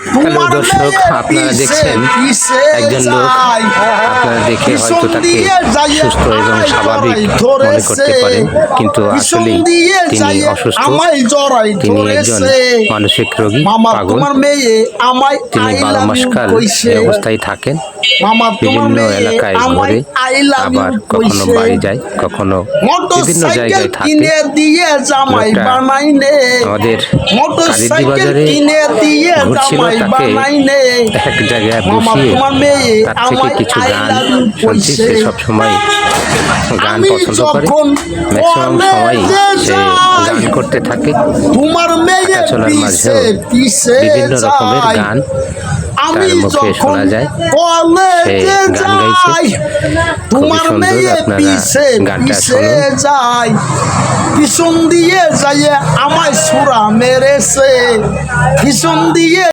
Hello দর্শক, আপনারা দেখছেন একজন লোক, আপনারা দেখে হয়তো তাকে সুস্থ এবং স্বাভাবিক মনে করতে পারেন, কিন্তু আসলে তিনি অসুস্থ। তিনি একজন মানসিক রোগী, পাগল। তিনি 12 মাস কাল এই অবস্থায় থাকেন, বিভিন্ন এলাকায় ঘুরে, আবার কখনো বাড়ি যায়, কখনো বিভিন্ন জায়গায় থাকে। আমাদের কালিদি বাজারে ঘুরছিল, তাকে এক জায়গায় বসিয়ে তার থেকে কিছু গান শুনছি। সে সবসময় গান পছন্দ করে, ম্যাক্সিমাম সময় সে গান করতে থাকে। হাঁটা চলার মাঝেও বিভিন্ন রকমের গান তার মুখে শোনা যায়। সে গান গাইছে, খুবই সুন্দর। আপনারা গানটা শুনুন। পিছন দিয়ে যাইয়ে আমায় সুরা মেরেছে, পিছন দিয়ে